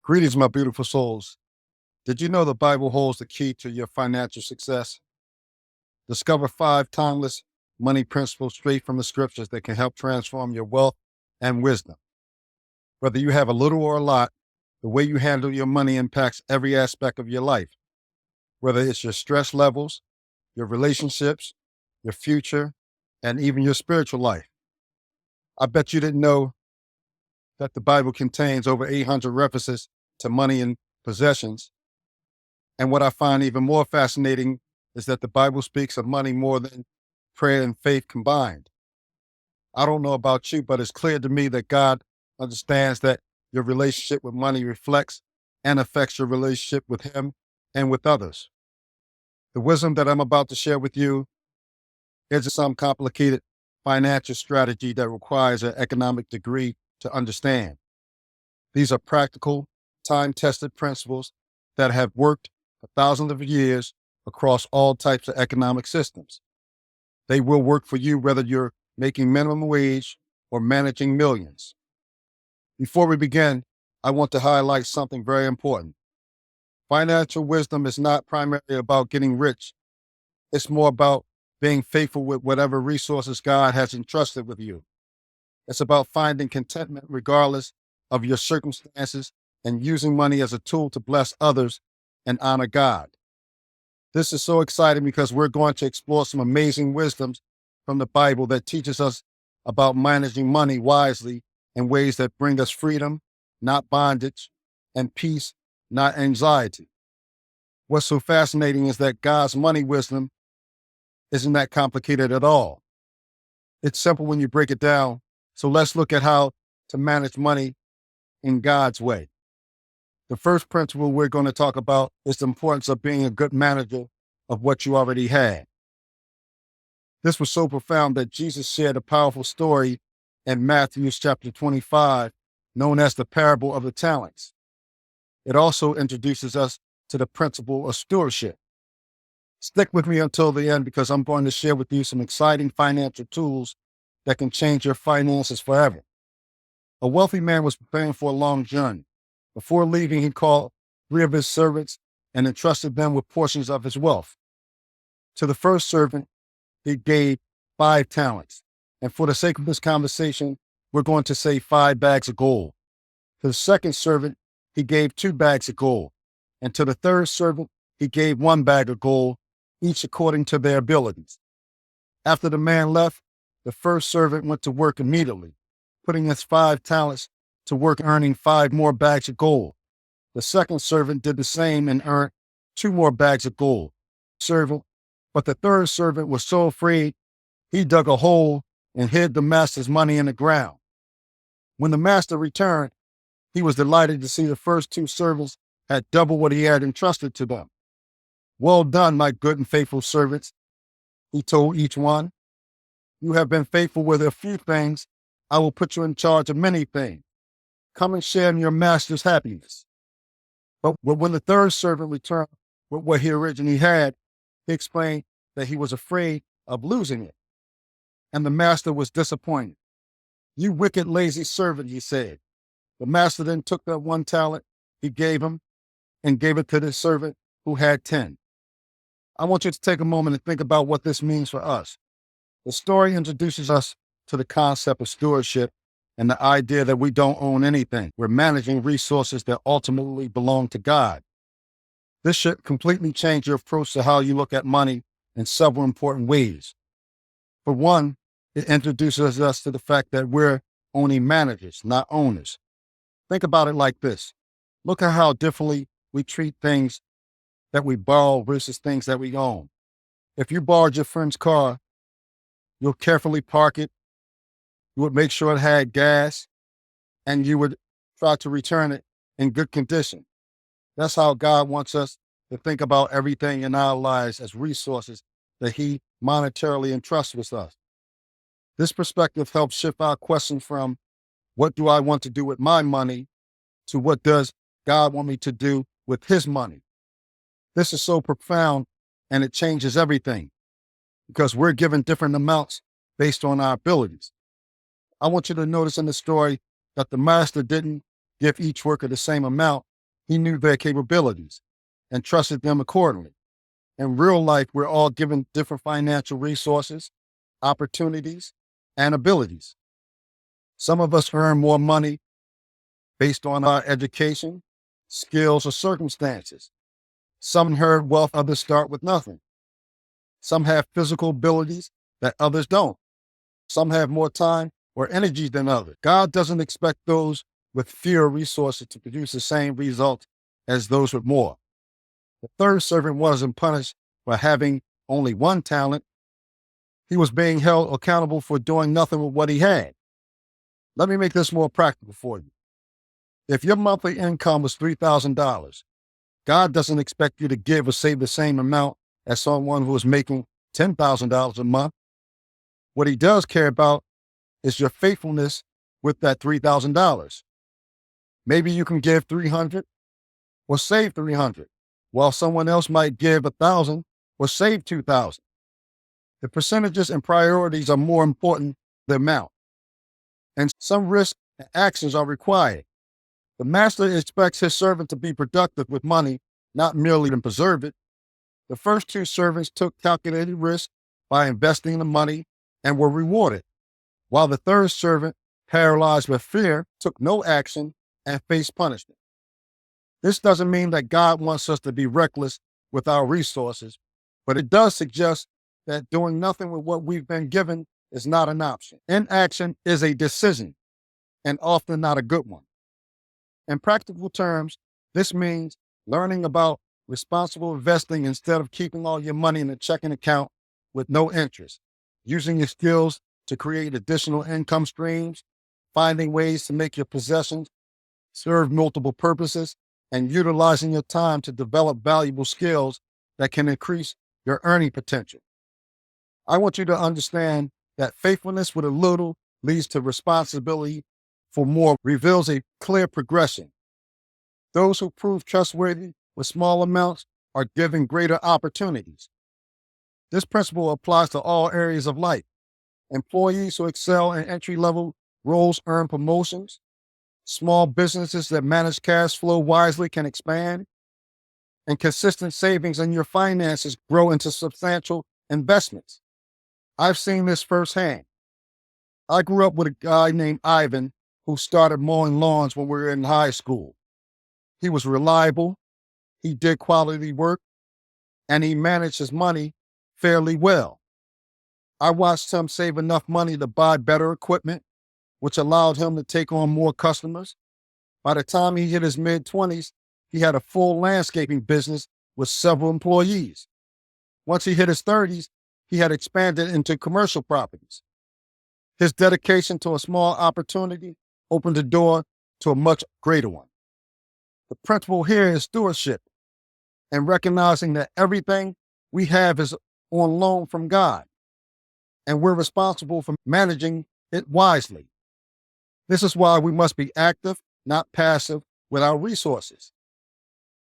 Greetings, my beautiful souls. Did you know the Bible holds the key to your financial success? Discover 5 timeless money principles straight from the scriptures that can help transform your wealth and wisdom. Whether you have a little or a lot, the way you handle your money impacts every aspect of your life. Whether it's your stress levels, your relationships, your future, and even your spiritual life. I bet you didn't know that the Bible contains over 800 references to money and possessions. And what I find even more fascinating is that the Bible speaks of money more than prayer and faith combined. I don't know about you, but it's clear to me that God understands that your relationship with money reflects and affects your relationship with Him and with others. The wisdom that I'm about to share with you isn't some complicated financial strategy that requires an economic degree to understand. These are practical, time-tested principles that have worked for thousands of years across all types of economic systems. They will work for you whether you're making minimum wage or managing millions. Before we begin, I want to highlight something very important. Financial wisdom is not primarily about getting rich. It's more about being faithful with whatever resources God has entrusted with you. It's about finding contentment regardless of your circumstances and using money as a tool to bless others and honor God. This is so exciting because we're going to explore some amazing wisdoms from the Bible that teaches us about managing money wisely in ways that bring us freedom, not bondage, and peace, not anxiety. What's so fascinating is that God's money wisdom isn't that complicated at all. It's simple when you break it down. So let's look at how to manage money in God's way. The first principle we're going to talk about is the importance of being a good manager of what you already had. This was so profound that Jesus shared a powerful story in Matthew chapter 25, known as the parable of the talents. It also introduces us to the principle of stewardship. Stick with me until the end because I'm going to share with you some exciting financial tools that can change your finances forever. A wealthy man was preparing for a long journey. Before leaving, he called 3 of his servants and entrusted them with portions of his wealth. To the first servant, he gave 5 talents. And for the sake of this conversation, we're going to say 5 bags of gold. To the second servant, he gave 2 bags of gold. And to the third servant, he gave 1 bag of gold, each according to their abilities. After the man left, the first servant went to work immediately, putting his 5 talents to work, earning 5 more bags of gold. The second servant did the same and earned 2 more bags of gold. But the third servant was so afraid, he dug a hole and hid the master's money in the ground. When the master returned, he was delighted to see the first 2 servants had double what he had entrusted to them. "Well done, my good and faithful servants," he told each one. "You have been faithful with a few things. I will put you in charge of many things. Come and share in your master's happiness." But when the third servant returned with what he originally had, he explained that he was afraid of losing it. And the master was disappointed. "You wicked, lazy servant," he said. The master then took that 1 talent he gave him and gave it to the servant who had 10. I want you to take a moment and think about what this means for us. The story introduces us to the concept of stewardship and the idea that we don't own anything. We're managing resources that ultimately belong to God. This should completely change your approach to how you look at money in several important ways. For one, it introduces us to the fact that we're only managers, not owners. Think about it like this. Look at how differently we treat things that we borrow versus things that we own. If you borrowed your friend's car, you'll carefully park it, you would make sure it had gas, and you would try to return it in good condition. That's how God wants us to think about everything in our lives as resources that He monetarily entrusts with us. This perspective helps shift our question from what do I want to do with my money to what does God want me to do with His money. This is so profound and it changes everything because we're given different amounts based on our abilities. I want you to notice in the story that the master didn't give each worker the same amount. He knew their capabilities and trusted them accordingly. In real life, we're all given different financial resources, opportunities, and abilities. Some of us earn more money based on our education, skills, or circumstances. Some inherit wealth, others start with nothing. Some have physical abilities that others don't. Some have more time or energy than others. God doesn't expect those with fewer resources to produce the same results as those with more. The third servant wasn't punished for having only one talent. He was being held accountable for doing nothing with what he had. Let me make this more practical for you. If your monthly income was $3,000, God doesn't expect you to give or save the same amount as someone who is making $10,000 a month. What he does care about is your faithfulness with that $3,000. Maybe you can give 300 or save 300, while someone else might give 1,000 or save 2,000. The percentages and priorities are more important than the amount, and some risks and actions are required. The master expects his servant to be productive with money, not merely to preserve it. The first two servants took calculated risk by investing the money and were rewarded, while the third servant, paralyzed with fear, took no action and faced punishment. This doesn't mean that God wants us to be reckless with our resources, but it does suggest that doing nothing with what we've been given is not an option. Inaction is a decision, and often not a good one. In practical terms, this means learning about responsible investing instead of keeping all your money in a checking account with no interest, using your skills to create additional income streams, finding ways to make your possessions serve multiple purposes, and utilizing your time to develop valuable skills that can increase your earning potential. I want you to understand that faithfulness with a little leads to responsibility for more, reveals a clear progression. Those who prove trustworthy with small amounts are given greater opportunities. This principle applies to all areas of life. Employees who excel in entry-level roles earn promotions. Small businesses that manage cash flow wisely can expand. And consistent savings in your finances grow into substantial investments. I've seen this firsthand. I grew up with a guy named Ivan who started mowing lawns when we were in high school. He was reliable, he did quality work, and he managed his money fairly well. I watched him save enough money to buy better equipment, which allowed him to take on more customers. By the time he hit his mid-20s, he had a full landscaping business with several employees. Once he hit his 30s, he had expanded into commercial properties. His dedication to a small opportunity opened the door to a much greater one. The principle here is stewardship and recognizing that everything we have is on loan from God, and we're responsible for managing it wisely. This is why we must be active, not passive, with our resources.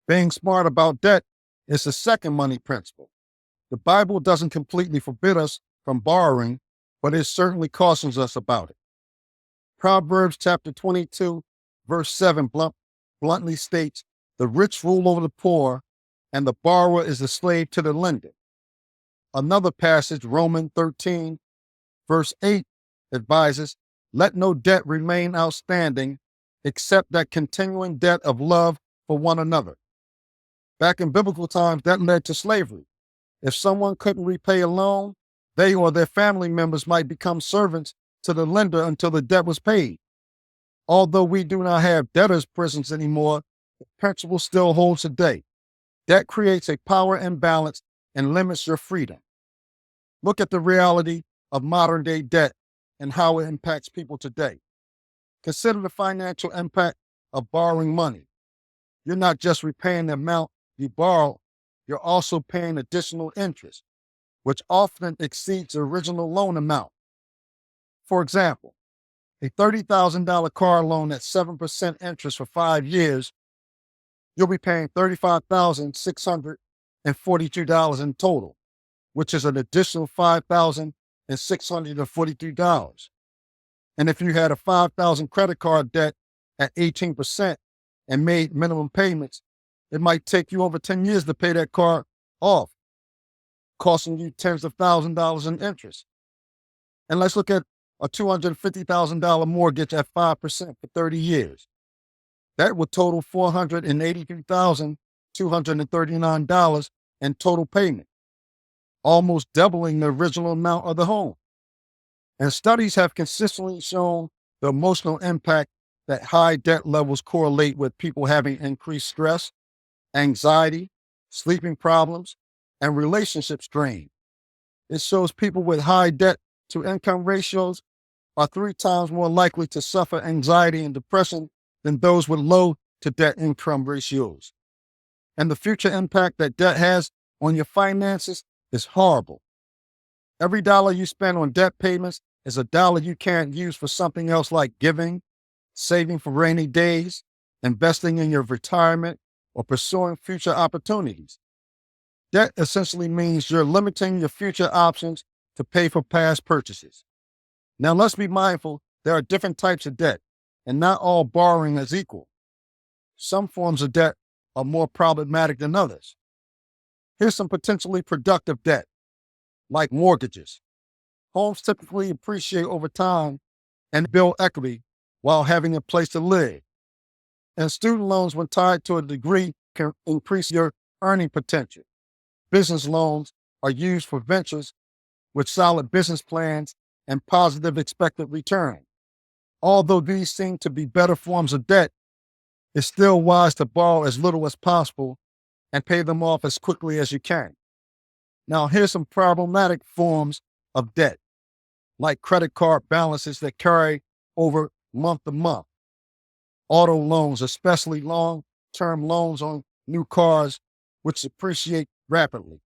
Being smart about debt is the second money principle. The Bible doesn't completely forbid us from borrowing, but it certainly cautions us about it. Proverbs chapter 22, verse 7 bluntly states, "The rich rule over the poor, and the borrower is a slave to the lender." Another passage, Romans 13, verse 8, advises, "Let no debt remain outstanding except that continuing debt of love for one another." Back in biblical times, that led to slavery. If someone couldn't repay a loan, they or their family members might become servants to the lender until the debt was paid. Although we do not have debtors' prisons anymore, the principle still holds today. Debt creates a power imbalance and limits your freedom. Look at the reality of modern day debt and how it impacts people today. Consider the financial impact of borrowing money. You're not just repaying the amount you borrow, you're also paying additional interest, which often exceeds the original loan amount. For example, a $30,000 car loan at 7% interest for 5 years, you'll be paying $35,642 in total, which is an additional $5,643. And if you had a $5,000 credit card debt at 18%, and made minimum payments, it might take you over 10 years to pay that car off, costing you tens of thousands of dollars in interest. And let's look at a $250,000 mortgage at 5% for 30 years. That would total $483,239 in total payment, almost doubling the original amount of the home. And studies have consistently shown the emotional impact that high debt levels correlate with people having increased stress, anxiety, sleeping problems, and relationship strain. It shows people with high debt to income ratios are 3 times more likely to suffer anxiety and depression than those with low to debt income ratios. And the future impact that debt has on your finances is horrible. Every dollar you spend on debt payments is a dollar you can't use for something else like giving, saving for rainy days, investing in your retirement, or pursuing future opportunities. Debt essentially means you're limiting your future options to pay for past purchases. Now, let's be mindful there are different types of debt, and not all borrowing is equal. Some forms of debt are more problematic than others. Here's some potentially productive debt, like mortgages. Homes typically appreciate over time and build equity while having a place to live. And student loans, when tied to a degree, can increase your earning potential. Business loans are used for ventures with solid business plans and positive expected return. Although these seem to be better forms of debt, it's still wise to borrow as little as possible and pay them off as quickly as you can. Now, here's some problematic forms of debt, like credit card balances that carry over month to month, auto loans, especially long-term loans on new cars, which appreciate rapidly,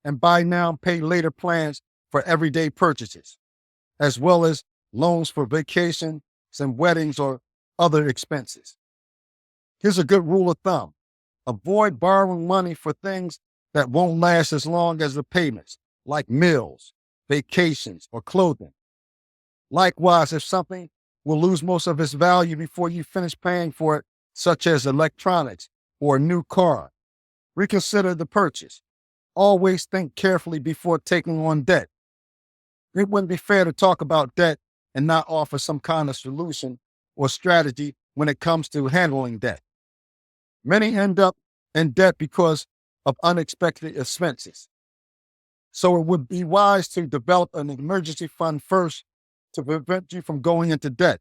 and buy now, pay later plans for everyday purchases, as well as loans for vacations and weddings or other expenses. Here's a good rule of thumb. Avoid borrowing money for things that won't last as long as the payments, like meals, vacations, or clothing. Likewise, if something will lose most of its value before you finish paying for it, such as electronics or a new car, reconsider the purchase. Always think carefully before taking on debt. It wouldn't be fair to talk about debt and not offer some kind of solution or strategy when it comes to handling debt. Many end up in debt because of unexpected expenses. So it would be wise to develop an emergency fund first to prevent you from going into debt.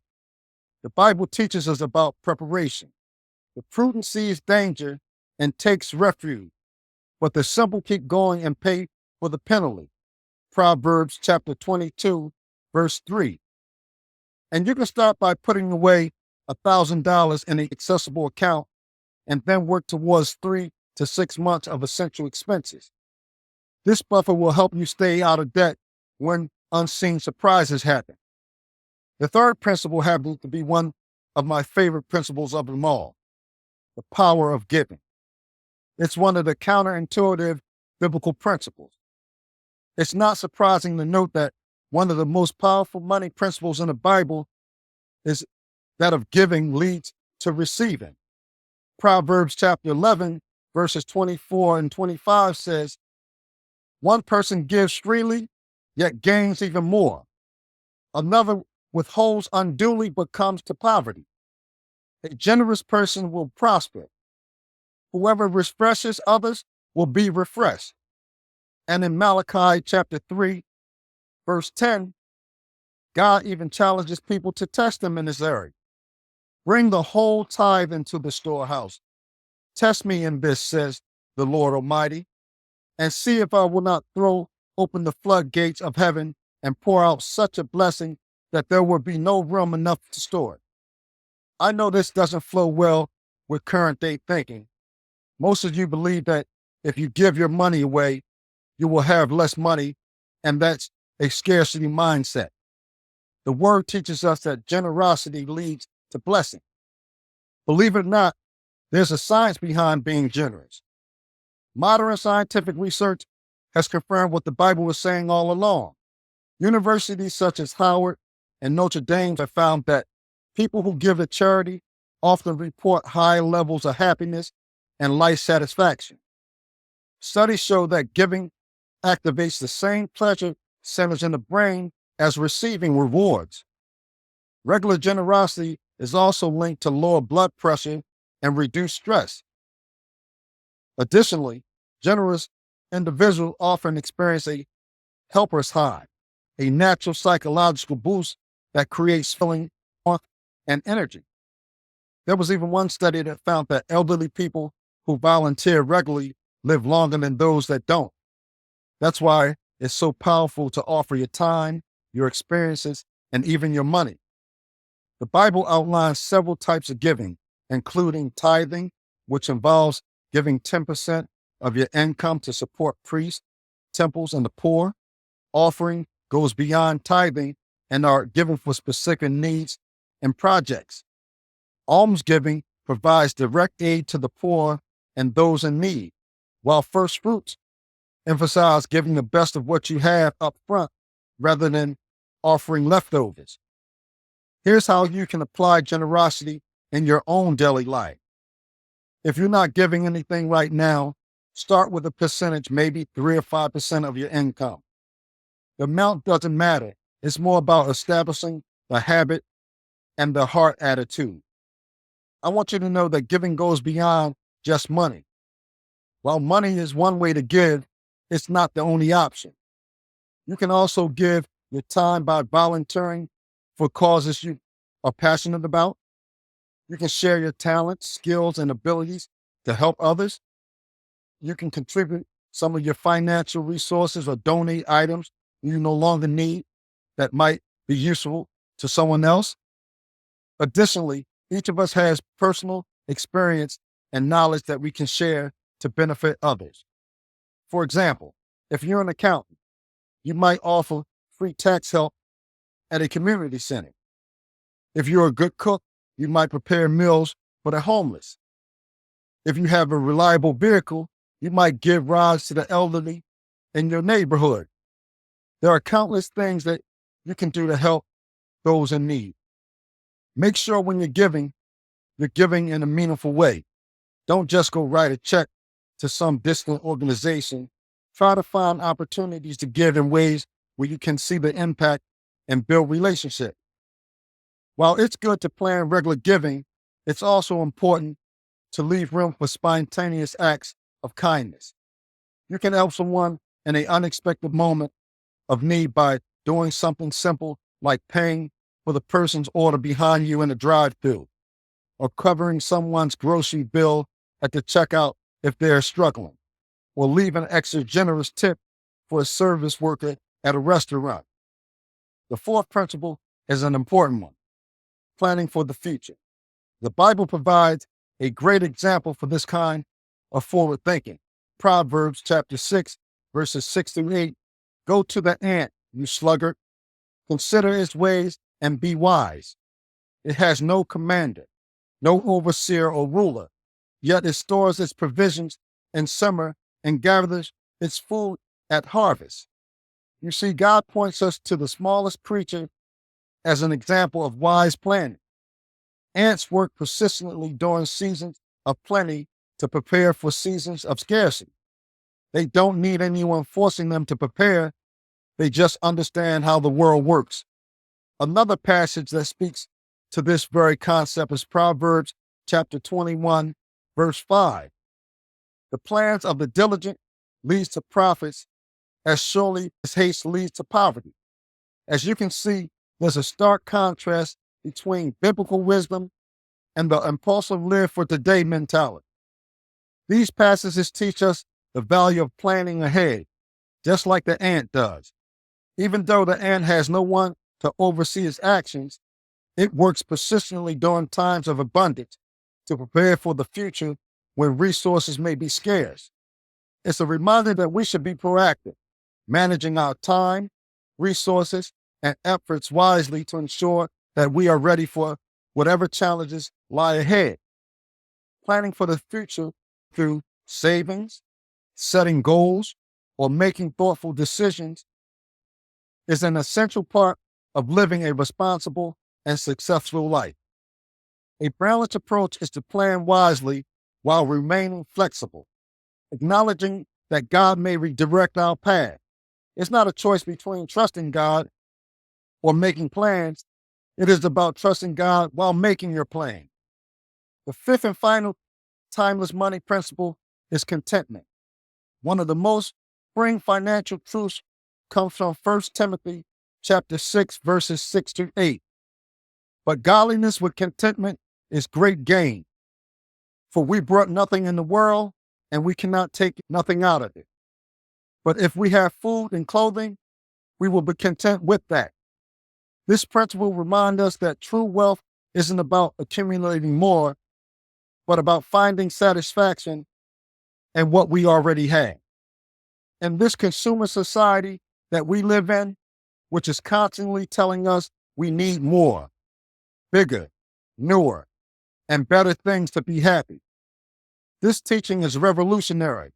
The Bible teaches us about preparation. The prudent sees danger and takes refuge, but the simple keep going and pay for the penalty. Proverbs chapter 22, verse 3. And you can start by putting away $1,000 in an accessible account and then work towards 3 to 6 months of essential expenses. This buffer will help you stay out of debt when unseen surprises happen. The third principle happens to be one of my favorite principles of them all, the power of giving. It's one of the counterintuitive biblical principles. It's not surprising to note that one of the most powerful money principles in the Bible is that of giving leads to receiving. Proverbs chapter 11, verses 24 and 25 says, "One person gives freely, yet gains even more. Another withholds unduly but comes to poverty. A generous person will prosper. Whoever refreshes others will be refreshed." And in Malachi chapter 3, verse 10, God even challenges people to test him in this area. "Bring the whole tithe into the storehouse. Test me in this, says the Lord Almighty, and see if I will not throw open the floodgates of heaven and pour out such a blessing that there will be no room enough to store it." I know this doesn't flow well with current day thinking. Most of you believe that if you give your money away, you will have less money, and that's a scarcity mindset. The word teaches us that generosity leads to blessing. Believe it or not, there's a science behind being generous. Modern scientific research has confirmed what the Bible was saying all along. Universities such as Howard and Notre Dame have found that people who give to charity often report high levels of happiness and life satisfaction. Studies show that giving activates the same pleasure centers in the brain as receiving rewards. Regular generosity is also linked to lower blood pressure and reduced stress. Additionally, generous individuals often experience a helper's high, a natural psychological boost that creates feeling, warmth, and energy. There was even one study that found that elderly people who volunteer regularly live longer than those that don't. That's why it's so powerful to offer your time, your experiences, and even your money. The Bible outlines several types of giving, including tithing, which involves giving 10% of your income to support priests, temples, and the poor. Offering goes beyond tithing and are given for specific needs and projects. Almsgiving provides direct aid to the poor and those in need, while first fruits emphasize giving the best of what you have up front rather than offering leftovers. Here's how you can apply generosity in your own daily life. If you're not giving anything right now, start with a percentage, maybe 3 or 5% of your income. The amount doesn't matter. It's more about establishing the habit and the heart attitude. I want you to know that giving goes beyond just money. While money is one way to give, it's not the only option. You can also give your time by volunteering for causes you are passionate about. You can share your talents, skills, and abilities to help others. You can contribute some of your financial resources or donate items you no longer need that might be useful to someone else. Additionally, each of us has personal experience and knowledge that we can share to benefit others. For example, if you're an accountant, you might offer free tax help at a community center. If you're a good cook, you might prepare meals for the homeless. If you have a reliable vehicle, you might give rides to the elderly in your neighborhood. There are countless things that you can do to help those in need. Make sure when you're giving in a meaningful way. Don't just go write a check to some distant organization. Try to find opportunities to give in ways where you can see the impact and build relationships. While it's good to plan regular giving, it's also important to leave room for spontaneous acts of kindness. You can help someone in an unexpected moment of need by doing something simple like paying for the person's order behind you in the drive-thru, or covering someone's grocery bill at the checkout if they're struggling, or leave an extra generous tip for a service worker at a restaurant. The fourth principle is an important one: planning for the future. The Bible provides a great example for this kind of forward thinking. Proverbs chapter 6, verses 6 through 8. Go to the ant, you sluggard. Consider its ways and be wise. It has no commander, no overseer or ruler, yet it stores its provisions in summer and gathers its food at harvest. You see, God points us to the smallest creature as an example of wise planning. Ants work persistently during seasons of plenty to prepare for seasons of scarcity. They don't need anyone forcing them to prepare. They just understand how the world works. Another passage that speaks to this very concept is Proverbs chapter 21, verse 5. The plans of the diligent leads to profits as surely as haste leads to poverty. As you can see, there's a stark contrast between biblical wisdom and the impulsive live for today mentality. These passages teach us the value of planning ahead, just like the ant does. Even though the ant has no one to oversee its actions, it works persistently during times of abundance to prepare for the future when resources may be scarce. It's a reminder that we should be proactive, managing our time, resources, and efforts wisely to ensure that we are ready for whatever challenges lie ahead. Planning for the future through savings, setting goals, or making thoughtful decisions is an essential part of living a responsible and successful life. A balanced approach is to plan wisely while remaining flexible, acknowledging that God may redirect our path. It's not a choice between trusting God or making plans. It is about trusting God while making your plan. The fifth and final timeless money principle is contentment. One of the most freeing financial truths comes from 1 Timothy chapter 6, verses 6 to 8. But godliness with contentment is great gain. For we brought nothing in the world, and we cannot take nothing out of it. But if we have food and clothing, we will be content with that. This principle reminds us that true wealth isn't about accumulating more, but about finding satisfaction in what we already have. In this consumer society that we live in, which is constantly telling us we need more, bigger, newer, and better things to be happy, this teaching is revolutionary.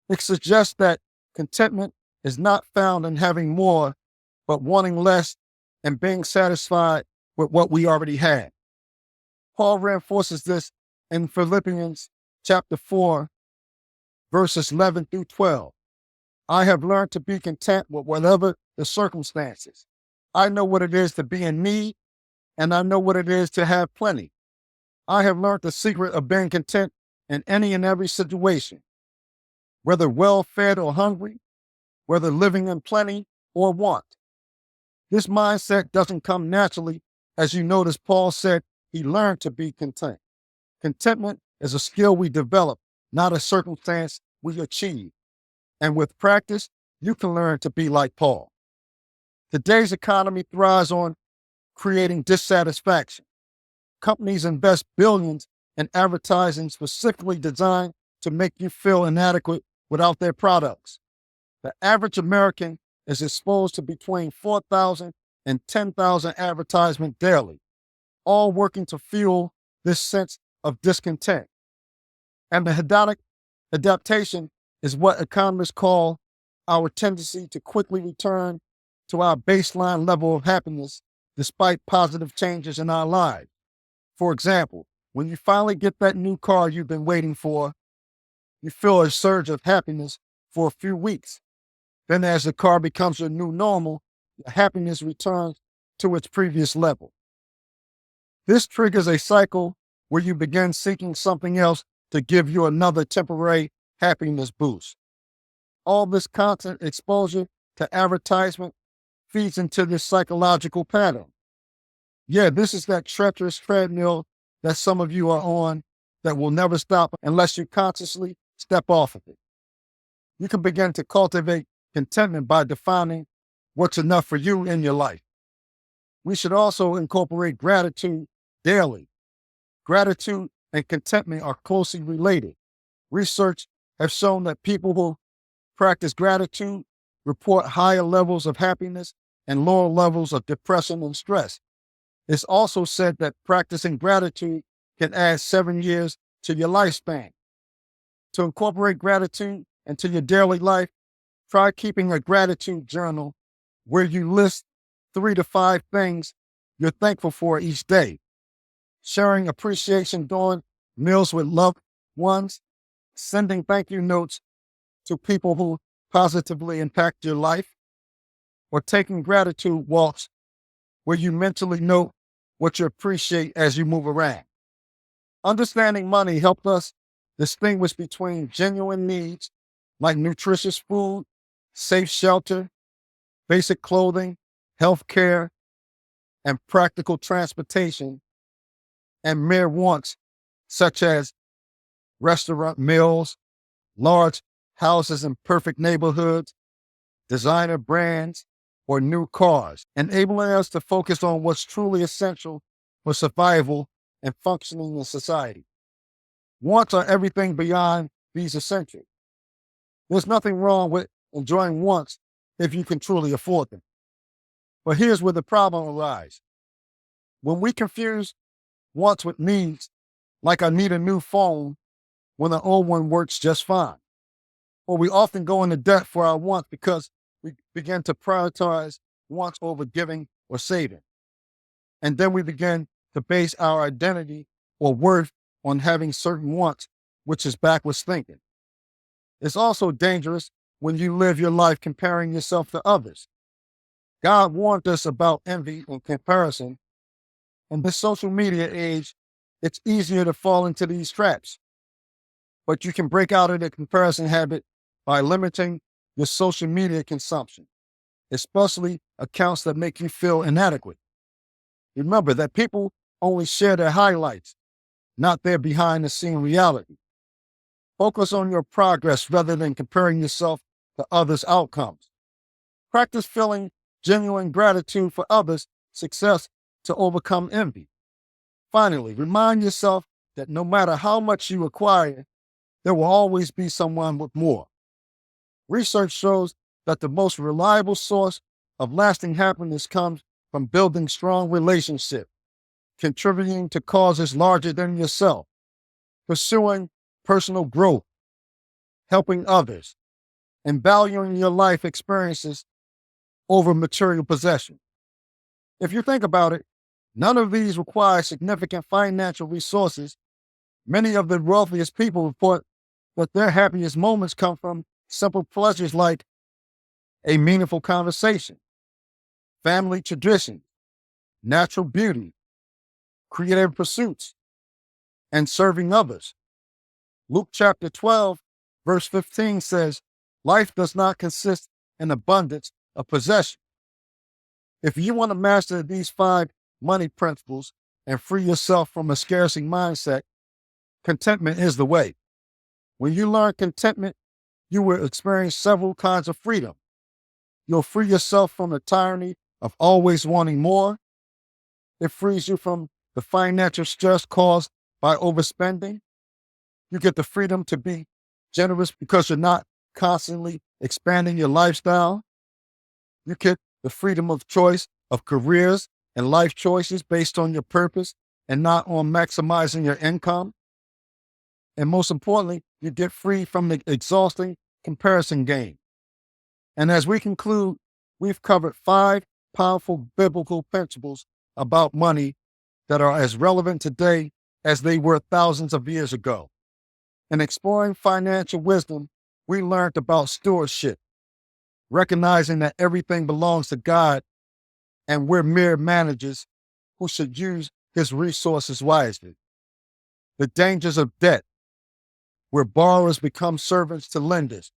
It suggests that contentment is not found in having more, but wanting less and being satisfied with what we already have. Paul reinforces this in Philippians chapter 4, verses 11 through 12. I have learned to be content with whatever the circumstances. I know what it is to be in need, and I know what it is to have plenty. I have learned the secret of being content in any and every situation, whether well-fed or hungry, whether living in plenty or want. This mindset doesn't come naturally. As you notice, Paul said he learned to be content. Contentment is a skill we develop, not a circumstance we achieve. And with practice, you can learn to be like Paul. Today's economy thrives on creating dissatisfaction. Companies invest billions in advertising specifically designed to make you feel inadequate without their products. The average American is exposed to between 4,000 and 10,000 advertisements daily, all working to fuel this sense of discontent. And the hedonic adaptation is what economists call our tendency to quickly return to our baseline level of happiness despite positive changes in our lives. For example, when you finally get that new car you've been waiting for, you feel a surge of happiness for a few weeks. Then as the car becomes your new normal, your happiness returns to its previous level. This triggers a cycle where you begin seeking something else to give you another temporary happiness boost. All this constant exposure to advertisement feeds into this psychological pattern. Yeah, this is that treacherous treadmill that some of you are on that will never stop unless you consciously step off of it. You can begin to cultivate contentment by defining what's enough for you in your life. We should also incorporate gratitude daily. Gratitude and contentment are closely related. Research has shown that people who practice gratitude report higher levels of happiness and lower levels of depression and stress. It's also said that practicing gratitude can add 7 years to your lifespan. To incorporate gratitude into your daily life, try keeping a gratitude journal where you list 3 to 5 things you're thankful for each day. Sharing appreciation during meals with loved ones, sending thank you notes to people who positively impact your life, or taking gratitude walks where you mentally note what you appreciate as you move around. Understanding money helped us distinguish between genuine needs like nutritious food, safe shelter, basic clothing, health care, and practical transportation, and mere wants such as restaurant meals, large houses in perfect neighborhoods, designer brands, or new cars, enabling us to focus on what's truly essential for survival and functioning in society. Wants are everything beyond these essentials. There's nothing wrong with enjoying wants if you can truly afford them. But here's where the problem arises. When we confuse wants with needs, like I need a new phone when the old one works just fine, or we often go into debt for our wants because we begin to prioritize wants over giving or saving. And then we begin to base our identity or worth on having certain wants, which is backwards thinking. It's also dangerous when you live your life comparing yourself to others. God warned us about envy and comparison. In this social media age, it's easier to fall into these traps. But you can break out of the comparison habit by limiting your social media consumption, especially accounts that make you feel inadequate. Remember that people only share their highlights, not their behind the scene reality. Focus on your progress rather than comparing yourself to others' outcomes. Practice feeling genuine gratitude for others' success to overcome envy. Finally, remind yourself that no matter how much you acquire, there will always be someone with more. Research shows that the most reliable source of lasting happiness comes from building strong relationships, contributing to causes larger than yourself, pursuing personal growth, helping others, and valuing your life experiences over material possession. If you think about it, none of these require significant financial resources. Many of the wealthiest people report that their happiest moments come from simple pleasures like a meaningful conversation, family tradition, natural beauty, creative pursuits, and serving others. Luke chapter 12, verse 15 says, "Life does not consist in abundance of possession." If you want to master these 5 money principles and free yourself from a scarcity mindset, contentment is the way. When you learn contentment, you will experience several kinds of freedom. You'll free yourself from the tyranny of always wanting more. It frees you from the financial stress caused by overspending. You get the freedom to be generous because you're not constantly expanding your lifestyle. You get the freedom of choice of careers and life choices based on your purpose and not on maximizing your income. And most importantly, you get free from the exhausting comparison game. And as we conclude, we've covered 5 powerful biblical principles about money that are as relevant today as they were thousands of years ago. In exploring financial wisdom, we learned about stewardship, recognizing that everything belongs to God and we're mere managers who should use his resources wisely. The dangers of debt, where borrowers become servants to lenders,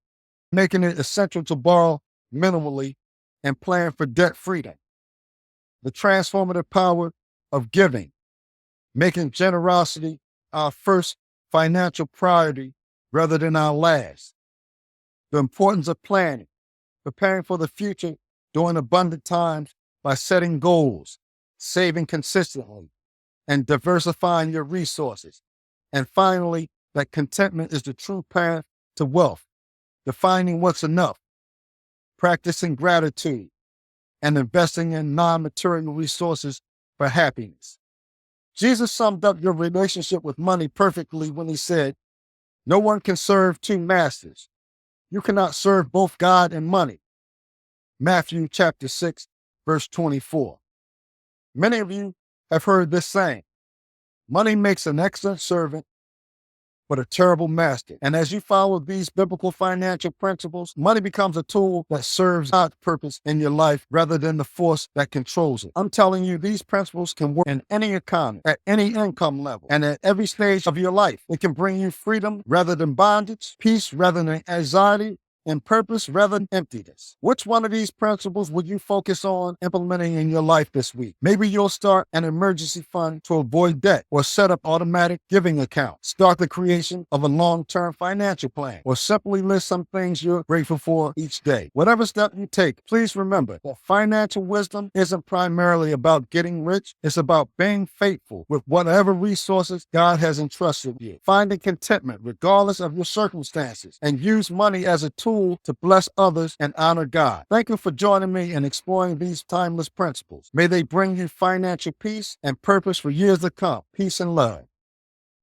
making it essential to borrow minimally and plan for debt freedom. The transformative power of giving, making generosity our first financial priority rather than our last. The importance of planning, preparing for the future during abundant times by setting goals, saving consistently, and diversifying your resources. And finally, that contentment is the true path to wealth, defining what's enough, practicing gratitude, and investing in non-material resources for happiness. Jesus summed up your relationship with money perfectly when he said, "No one can serve 2 masters. You cannot serve both God and money." Matthew chapter 6, verse 24. Many of you have heard this saying, "Money makes an excellent servant, but a terrible master." And as you follow these biblical financial principles, money becomes a tool that serves God's purpose in your life rather than the force that controls it. I'm telling you, these principles can work in any economy, at any income level, and at every stage of your life. It can bring you freedom rather than bondage, peace rather than anxiety, and purpose rather than emptiness. Which one of these principles would you focus on implementing in your life this week? Maybe you'll start an emergency fund to avoid debt, or set up automatic giving accounts. Start the creation of a long-term financial plan, or simply list some things you're grateful for each day. Whatever step you take, please remember that financial wisdom isn't primarily about getting rich. It's about being faithful with whatever resources God has entrusted you. Finding contentment regardless of your circumstances, and use money as a tool to bless others and honor God. Thank you for joining me in exploring these timeless principles. May they bring you financial peace and purpose for years to come. Peace and love.